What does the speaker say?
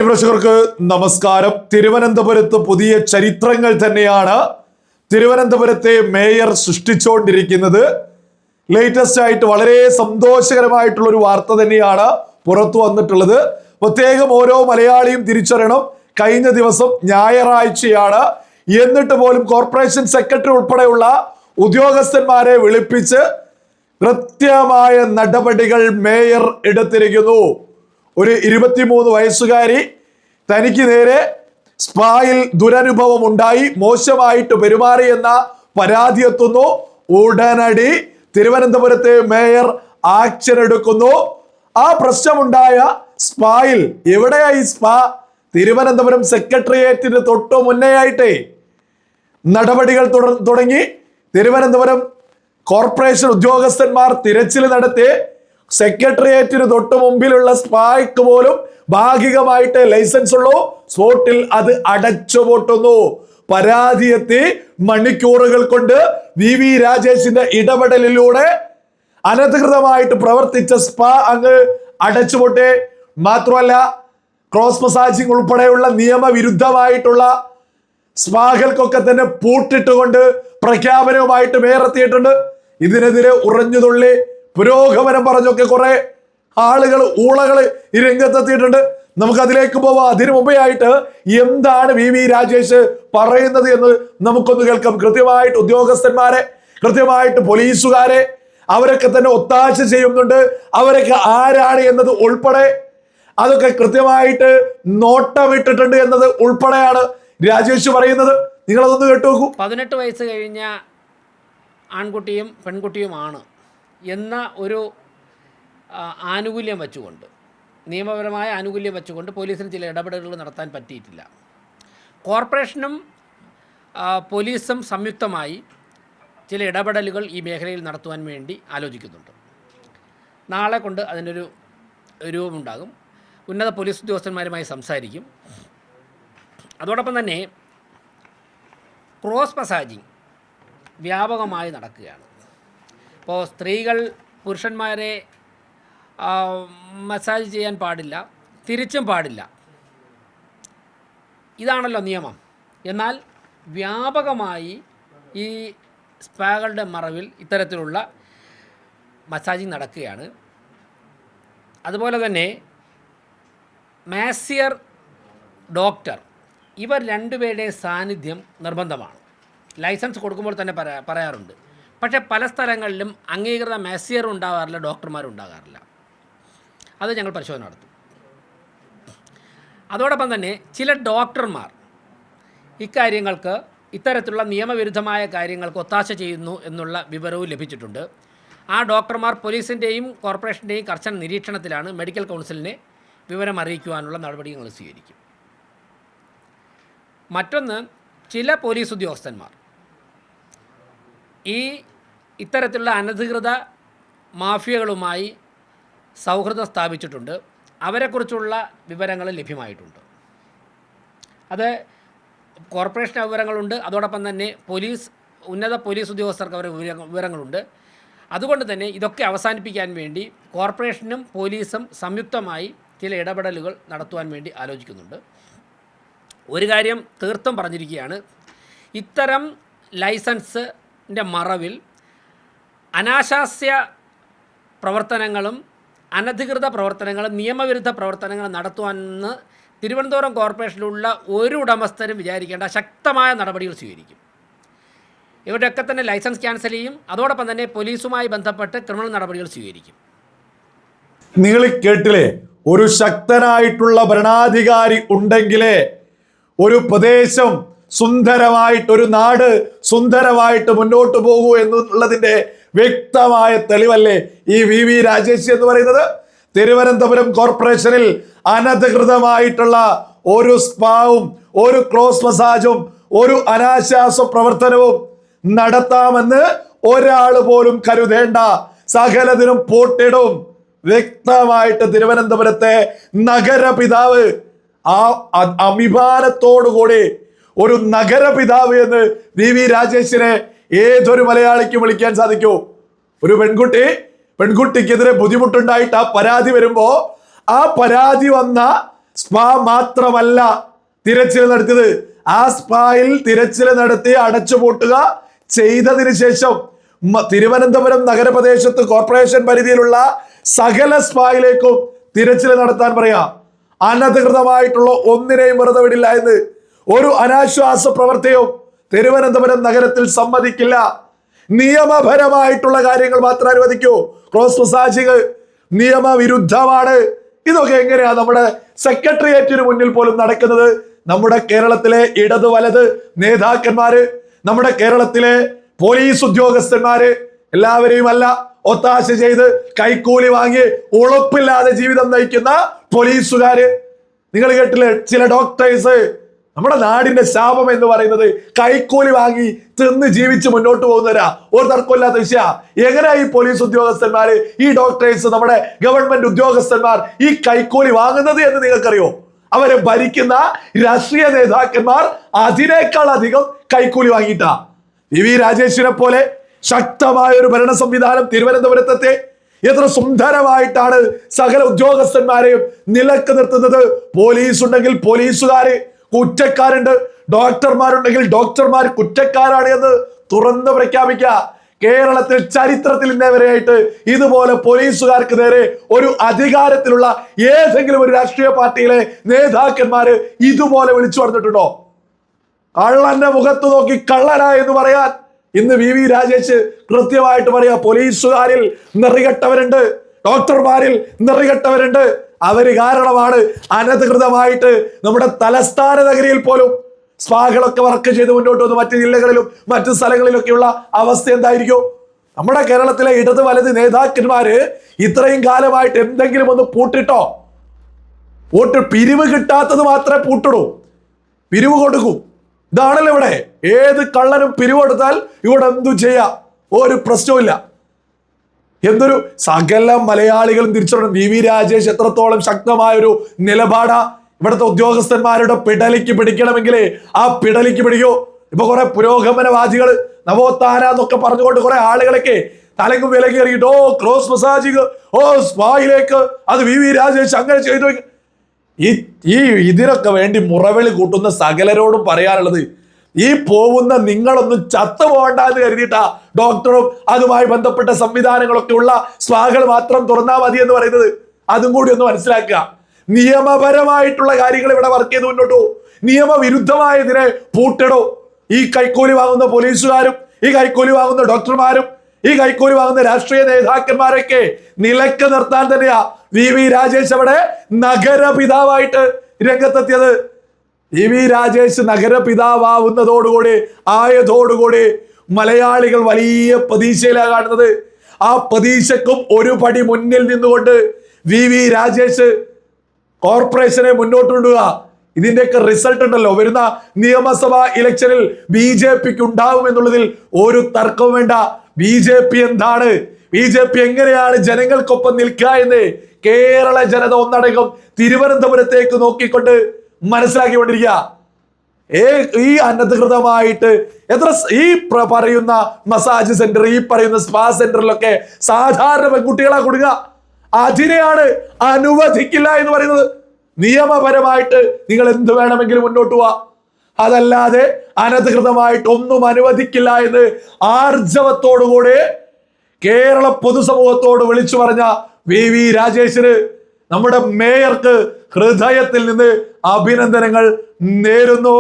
പ്രേക്ഷകർക്ക് നമസ്കാരം. തിരുവനന്തപുരത്ത് പുതിയ ചരിത്രങ്ങൾ തന്നെയാണ് തിരുവനന്തപുരത്തെ മേയർ സൃഷ്ടിച്ചുകൊണ്ടിരിക്കുന്നത്. ലേറ്റസ്റ്റ് ആയിട്ട് വളരെ സന്തോഷകരമായിട്ടുള്ള ഒരു വാർത്ത തന്നെയാണ് പുറത്തു വന്നിട്ടുള്ളത്. പ്രത്യേകം ഓരോ മലയാളിയും തിരിച്ചറിയണം, കഴിഞ്ഞ ദിവസം ഞായറാഴ്ചയാണ്, എന്നിട്ട് പോലും കോർപ്പറേഷൻ സെക്രട്ടറി ഉൾപ്പെടെയുള്ള ഉദ്യോഗസ്ഥന്മാരെ വിളിപ്പിച്ച് കൃത്യമായ നടപടികൾ മേയർ എടുത്തിരിക്കുന്നു. ഒരു 23 വയസ്സുകാരി തനിക്ക് നേരെ സ്പായിൽ ദുരനുഭവം ഉണ്ടായി, മോശമായിട്ട് പെരുമാറി എന്ന പരാതി എത്തുന്നു. ഉടനടി തിരുവനന്തപുരത്തെ മേയർ ആക്ഷൻ എടുക്കുന്നു. ആ പ്രശ്നമുണ്ടായ സ്പായിൽ, എവിടെയായി സ്പാ? തിരുവനന്തപുരം സെക്രട്ടേറിയറ്റിന് തൊട്ടു മുന്നേയായിട്ടേ നടപടികൾ തുടങ്ങി. തിരുവനന്തപുരം കോർപ്പറേഷൻ ഉദ്യോഗസ്ഥന്മാർ തിരച്ചിൽ നടത്തി. സെക്രട്ടേറിയറ്റിന് തൊട്ട് മുമ്പിലുള്ള സ്പായ്ക്ക് പോലും ഭാഗികമായിട്ട് ലൈസൻസ് ഉള്ളൂ. സ്പോട്ടിൽ അത് അടച്ചുപൂട്ടുന്നു. പരാതി എത്തി മണിക്കൂറുകൾ കൊണ്ട് വി രാജേഷിന്റെ ഇടപെടലിലൂടെ അനധികൃതമായിട്ട് പ്രവർത്തിച്ച സ്പാ അങ്ങ് അടച്ചുപൂട്ടെ. മാത്രമല്ല, ക്രോസ് മസാജിങ് ഉൾപ്പെടെയുള്ള നിയമവിരുദ്ധമായിട്ടുള്ള സ്പാകൾക്കൊക്കെ തന്നെ പൂട്ടിട്ടുകൊണ്ട് പ്രഖ്യാപനവുമായിട്ട് മേയർ എത്തിയിട്ടുണ്ട്. ഇതിനെതിരെ ഉറഞ്ഞുതുള്ളി പുരോഗമനം പറഞ്ഞൊക്കെ കുറെ ആളുകൾ, ഊളകള് ഈ രംഗത്തെത്തിയിട്ടുണ്ട്. നമുക്ക് അതിലേക്ക് പോവാം. അതിനു മുമ്പേ ആയിട്ട് എന്താണ് വി രാജേഷ് പറയുന്നത് എന്ന് നമുക്കൊന്ന് കേൾക്കാം. കൃത്യമായിട്ട് ഉദ്യോഗസ്ഥന്മാരെ, കൃത്യമായിട്ട് പോലീസുകാരെ അവരൊക്കെ തന്നെ ഒത്താശ ചെയ്യുന്നുണ്ട്. അവരൊക്കെ ആരാണ് എന്നത് ഉൾപ്പെടെ അതൊക്കെ കൃത്യമായിട്ട് നോട്ടമിട്ടിട്ടുണ്ട് എന്നത് ഉൾപ്പെടെയാണ് രാജേഷ് പറയുന്നത്. നിങ്ങളതൊന്ന് കേട്ടു നോക്കൂ. 18 വയസ്സ് കഴിഞ്ഞ ആൺകുട്ടിയും പെൺകുട്ടിയുമാണ് എന്ന ഒരു ആനുകൂല്യം വെച്ചുകൊണ്ട്, നിയമപരമായ ആനുകൂല്യം വെച്ചുകൊണ്ട് പോലീസിന് ചില ഇടപെടലുകൾ നടത്താൻ പറ്റിയിട്ടില്ല. കോർപ്പറേഷനും പോലീസും സംയുക്തമായി ചില ഇടപെടലുകൾ ഈ മേഖലയിൽ നടത്തുവാൻ വേണ്ടി ആലോചിക്കുന്നുണ്ട്. നാളെ കൊണ്ട് അതിനൊരു രൂപമുണ്ടാകും. ഉന്നത പോലീസ് ഉദ്യോഗസ്ഥന്മാരുമായി സംസാരിക്കും. അതോടൊപ്പം തന്നെ ക്രോസ് മസാജിങ് വ്യാപകമായി നടക്കുകയാണ്. ഇപ്പോൾ സ്ത്രീകൾ പുരുഷന്മാരെ മസാജ് ചെയ്യാൻ പാടില്ല, തിരിച്ചും പാടില്ല. ഇതാണല്ലോ നിയമം. എന്നാൽ വ്യാപകമായി ഈ സ്പാകളുടെ മറവിൽ ഇത്തരത്തിലുള്ള മസാജിങ് നടക്കുകയാണ്. അതുപോലെ തന്നെ മാസിയർ, ഡോക്ടർ, ഇവർ രണ്ടുപേരുടെയും സാന്നിധ്യം നിർബന്ധമാണ്. ലൈസൻസ് കൊടുക്കുമ്പോൾ തന്നെ പറയാറുണ്ട്. പക്ഷേ പല സ്ഥലങ്ങളിലും അംഗീകൃത മാസിയർ ഉണ്ടാകാറില്ല, ഡോക്ടർമാരും ഉണ്ടാകാറില്ല. അത് ഞങ്ങൾ പരിശോധന നടത്തും. അതോടൊപ്പം തന്നെ ചില ഡോക്ടർമാർ ഇക്കാര്യങ്ങൾക്ക്, ഇത്തരത്തിലുള്ള നിയമവിരുദ്ധമായ കാര്യങ്ങൾക്ക് ഒത്താശ ചെയ്യുന്നു എന്നുള്ള വിവരവും ലഭിച്ചിട്ടുണ്ട്. ആ ഡോക്ടർമാർ പോലീസിൻ്റെയും കോർപ്പറേഷൻ്റെയും കർശന നിരീക്ഷണത്തിലാണ്. മെഡിക്കൽ കൗൺസിലിനെ വിവരം അറിയിക്കുവാനുള്ള നടപടികൾ സ്വീകരിക്കും. മറ്റൊന്ന്, ചില പോലീസ് ഉദ്യോഗസ്ഥന്മാർ ഇത്തരത്തിലുള്ള അനധികൃത മാഫിയകളുമായി സൗഹൃദം സ്ഥാപിച്ചിട്ടുണ്ട്. അവരെക്കുറിച്ചുള്ള വിവരങ്ങൾ ലഭ്യമായിട്ടുണ്ട്. അത് കോർപ്പറേഷൻ വിവരങ്ങളുണ്ട്. അതോടൊപ്പം തന്നെ ഉന്നത പോലീസ് ഉദ്യോഗസ്ഥർക്ക് അവരുടെ വിവരങ്ങളുണ്ട്. അതുകൊണ്ട് തന്നെ ഇതൊക്കെ അവസാനിപ്പിക്കാൻ വേണ്ടി കോർപ്പറേഷനും പോലീസും സംയുക്തമായി ചില ഇടപെടലുകൾ നടത്തുവാൻ വേണ്ടി ആലോചിക്കുന്നുണ്ട്. ഒരു കാര്യം തീർത്തും പറഞ്ഞിരിക്കുകയാണ്, ഇത്തരം ലൈസൻസിൻ്റെ മറവിൽ അനാശാസ്യ പ്രവർത്തനങ്ങളും അനധികൃത പ്രവർത്തനങ്ങളും നിയമവിരുദ്ധ പ്രവർത്തനങ്ങളും നടത്തുവാനെന്ന് തിരുവനന്തപുരം കോർപ്പറേഷനിലുള്ള ഒരു ഉടമസ്ഥരും വിചാരിക്കേണ്ട ശക്തമായ നടപടികൾ സ്വീകരിക്കും. ഇവരുടെയൊക്കെ തന്നെ ലൈസൻസ് ക്യാൻസൽ ചെയ്യും. അതോടൊപ്പം തന്നെ പോലീസുമായി ബന്ധപ്പെട്ട് ക്രിമിനൽ നടപടികൾ സ്വീകരിക്കും. നിങ്ങൾ കേട്ടില്ലേ, ഒരു ശക്തനായിട്ടുള്ള ഭരണാധികാരി ഉണ്ടെങ്കിലേ ഒരു പ്രദേശം സുന്ദരമായിട്ട്, ഒരു നാട് സുന്ദരമായിട്ട് മുന്നോട്ട് പോകൂ എന്നുള്ളതിന്റെ വ്യക്തമായ തെളിവല്ലേ ഈ വി രാജേഷ് എന്ന് പറയുന്നത്. തിരുവനന്തപുരം കോർപ്പറേഷനിൽ അനധികൃതമായിട്ടുള്ള ഒരു സ്പാവും ഒരു ക്രോസ് മസാജും ഒരു അനാശാസ പ്രവർത്തനവും നടത്താമെന്ന് ഒരാൾ പോലും കരുതേണ്ട. സകലതിനും പൂട്ടിടും. വ്യക്തമായിട്ട് തിരുവനന്തപുരത്തെ നഗരപിതാവ്, ആ അഭിമാനത്തോടുകൂടി ഒരു നഗരപിതാവ് എന്ന് വി രാജേഷിനെ ഏതൊരു മലയാളിക്കും വിളിക്കാൻ സാധിക്കൂ. ഒരു പെൺകുട്ടിക്കെതിരെ ബുദ്ധിമുട്ടുണ്ടായിട്ട് ആ പരാതി വരുമ്പോ ആ പരാതി വന്ന സ്പാ മാത്രമല്ല തിരച്ചിൽ നടത്തിയത്. ആ സ്പായിൽ തിരച്ചിൽ നടത്തി അടച്ചുപൂട്ടുക ചെയ്തതിനു ശേഷം തിരുവനന്തപുരം നഗരപ്രദേശത്ത് കോർപ്പറേഷൻ പരിധിയിലുള്ള സകല സ്പായിലേക്കും തിരച്ചിൽ നടത്താൻ പറയാം. അനധികൃതമായിട്ടുള്ള ഒന്നിനെയും വെറുതെ വിടില്ല എന്ന് ഒരു അനാശ്വാസ പ്രവൃത്തിയും തിരുവനന്തപുരം നഗരത്തിൽ സമ്മതിക്കില്ല. നിയമപരമായിട്ടുള്ള കാര്യങ്ങൾ മാത്രം അനുവദിക്കൂ. ക്രോസ് മസാജിങ് നിയമവിരുദ്ധമാണ്. ഇതൊക്കെ എങ്ങനെയാ നമ്മുടെ സെക്രട്ടേറിയറ്റിന് മുന്നിൽ പോലും നടക്കുന്നത്? നമ്മുടെ കേരളത്തിലെ ഇടത് വലത് നേതാക്കന്മാര്, നമ്മുടെ കേരളത്തിലെ പോലീസ് ഉദ്യോഗസ്ഥന്മാര് എല്ലാവരെയും അല്ല, ഒത്താശ ചെയ്ത് കൈക്കൂലി വാങ്ങി ഉളപ്പില്ലാതെ ജീവിതം നയിക്കുന്ന പോലീസുകാര്. നിങ്ങൾ കേട്ടില്ലേ, ചില ഡോക്ടേഴ്സ്, നമ്മുടെ നാടിന്റെ ശാപം എന്ന് പറയുന്നത് കൈക്കൂലി വാങ്ങി തിന്ന് ജീവിച്ച് മുന്നോട്ട് പോകുന്നവരാ. ഒരു തർക്കമില്ലാത്ത വിഷയ. എങ്ങനെയാ ഈ പോലീസ് ഉദ്യോഗസ്ഥന്മാര്, ഈ ഡോക്ടേഴ്സ്, നമ്മുടെ ഗവൺമെന്റ് ഉദ്യോഗസ്ഥന്മാർ ഈ കൈക്കൂലി വാങ്ങുന്നത് എന്ന് നിങ്ങൾക്കറിയോ? അവരെ ഭരിക്കുന്ന രാഷ്ട്രീയ നേതാക്കന്മാർ അതിനേക്കാൾ അധികം കൈക്കൂലി വാങ്ങിയിട്ടാ. വി രാജേഷിനെ പോലെ ശക്തമായ ഒരു ഭരണ സംവിധാനം തിരുവനന്തപുരത്തെ എത്ര സുന്ദരമായിട്ടാണ് സകല ഉദ്യോഗസ്ഥന്മാരെയും നിലക്ക് നിർത്തുന്നത്. പോലീസ് ഉണ്ടെങ്കിൽ പോലീസുകാര് കുറ്റക്കാരുണ്ട്, ഡോക്ടർമാരുണ്ടെങ്കിൽ ഡോക്ടർമാർ കുറ്റക്കാരാണ് എന്ന് തുറന്ന് പ്രഖ്യാപിക്കുക. കേരളത്തിൽ ചരിത്രത്തിൽ ഇന്നേവരെയായിട്ട് ഇതുപോലെ പോലീസുകാർക്ക് നേരെ ഒരു അധികാരത്തിലുള്ള ഏതെങ്കിലും ഒരു രാഷ്ട്രീയ പാർട്ടിയിലെ നേതാക്കന്മാര് ഇതുപോലെ വിളിച്ചു പറഞ്ഞിട്ടുണ്ടോ? കള്ളന്റെ മുഖത്ത് നോക്കി കള്ളനാ എന്ന് പറയാൻ ഇന്ന് വി രാജേഷ് കൃത്യമായിട്ട് പറയാ. പോലീസുകാരിൽ നെറികെട്ടവരുണ്ട്, ഡോക്ടർമാരിൽ നെറികെട്ടവരുണ്ട്. അവര് കാരണമാണ് അനധികൃതമായിട്ട് നമ്മുടെ തലസ്ഥാന നഗരിയിൽ പോലും സ്പാകളൊക്കെ വർക്ക് ചെയ്ത് മുന്നോട്ട് വന്ന് മറ്റു ജില്ലകളിലും മറ്റു സ്ഥലങ്ങളിലൊക്കെയുള്ള അവസ്ഥ എന്തായിരിക്കും? നമ്മുടെ കേരളത്തിലെ ഇടത് വലത് നേതാക്കന്മാര് ഇത്രയും കാലമായിട്ട് എന്തെങ്കിലും ഒന്ന് പൂട്ടിട്ടോ? പിരിവ് കിട്ടാത്തത് മാത്രമേ പൂട്ടിടൂ, പിരിവ് കൊടുക്കും. ഇതാണല്ലോ ഇവിടെ. ഏത് കള്ളനും പിരിവ് കൊടുത്താൽ ഇവിടെ എന്തു ചെയ്യാം, ഒരു പ്രശ്നവുമില്ല. എന്തൊരു സകല മലയാളികളും തിരിച്ചറിയണം വി രാജേഷ് എത്രത്തോളം ശക്തമായ ഒരു നിലപാടാ. ഇവിടുത്തെ ഉദ്യോഗസ്ഥന്മാരുടെ പിടലിക്ക് പിടിക്കണമെങ്കിൽ ആ പിടലിക്ക് പിടിക്കൂ. ഇപ്പൊ കുറെ പുരോഗമനവാദികൾ നവോത്ഥാന എന്നൊക്കെ പറഞ്ഞുകൊണ്ട് കുറെ ആളുകളൊക്കെ തലങ്ങും വിലകി എറിയിട്ട് ഓ ക്രോസ് മസാജിങ്, ഓ സ്പായിലേക്ക് അത് വി രാജേഷ് അങ്ങനെ ചെയ്തു. ഇതിനൊക്കെ വേണ്ടി മുറവിളി കൂട്ടുന്ന സകലരോടും പറയാനുള്ളത്, ഈ പോകുന്ന നിങ്ങളൊന്നും ചത്തുപോകണ്ട എന്ന് കരുതിയിട്ടാ ഡോക്ടറും അതുമായി ബന്ധപ്പെട്ട സംവിധാനങ്ങളൊക്കെ ഉള്ള സ്പാകൾ മാത്രം തുറന്നാൽ മതി എന്ന് പറയുന്നത്. അതും കൂടി ഒന്ന് മനസ്സിലാക്കുക. നിയമപരമായിട്ടുള്ള കാര്യങ്ങൾ ഇവിടെ വർക്ക് ചെയ്ത് മുന്നോട്ട് പോകും. നിയമവിരുദ്ധമായതിനെ പൂട്ടിടോ. ഈ കൈക്കൂലി വാങ്ങുന്ന പോലീസുകാരും ഈ കൈക്കൂലി വാങ്ങുന്ന ഡോക്ടർമാരും ഈ കൈക്കൂലി വാങ്ങുന്ന രാഷ്ട്രീയ നേതാക്കന്മാരൊക്കെ നിലക്ക് നിർത്താൻ തന്നെയാ വി രാജേഷ് അവിടെ നഗരപിതാവായിട്ട് രംഗത്തെത്തിയത്. വി രാജേഷ് നഗരപിതാവുന്നതോടുകൂടി ആയതോടുകൂടി മലയാളികൾ വലിയ പ്രതീക്ഷയിലാണ് കാണുന്നത്. ആ പ്രതീക്ഷക്കും ഒരു പടി മുന്നിൽ നിന്നുകൊണ്ട് വി രാജേഷ് കോർപ്പറേഷനെ മുന്നോട്ട് കൊണ്ടുപോവുക. ഇതിന്റെയൊക്കെ റിസൾട്ട് ഉണ്ടല്ലോ, വരുന്ന നിയമസഭാ ഇലക്ഷനിൽ BJPക്ക് ഉണ്ടാവും എന്നുള്ളതിൽ ഒരു തർക്കവും വേണ്ട. BJP എന്താണ്, BJP എങ്ങനെയാണ് ജനങ്ങൾക്കൊപ്പം നിൽക്കുക എന്ന് കേരള ജനത ഒന്നടങ്കം തിരുവനന്തപുരത്തേക്ക് നോക്കിക്കൊണ്ട് മനസ്സിലാക്കിക്കൊണ്ടിരിക്കുക. ഈ അനധികൃതമായിട്ട് ഈ പറയുന്ന മസാജ് സെന്റർ, ഈ പറയുന്ന സ്പാ സെന്ററിലൊക്കെ സാധാരണ പെൺകുട്ടികളാ കൊടുക്കുക. അതിനെയാണ് അനുവദിക്കില്ല എന്ന് പറയുന്നത്. നിയമപരമായിട്ട് നിങ്ങൾ എന്ത് വേണമെങ്കിലും മുന്നോട്ട് പോവാ, അതല്ലാതെ അനധികൃതമായിട്ട് ഒന്നും അനുവദിക്കില്ല എന്ന് ആർജവത്തോടുകൂടി കേരള പൊതുസമൂഹത്തോട് വിളിച്ചു പറഞ്ഞ വി രാജേഷിന് നമ്മുടെ മേയർക്ക് ഹൃദയത്തിൽ നിന്ന് അഭിനന്ദനങ്ങൾ നേരുന്നു.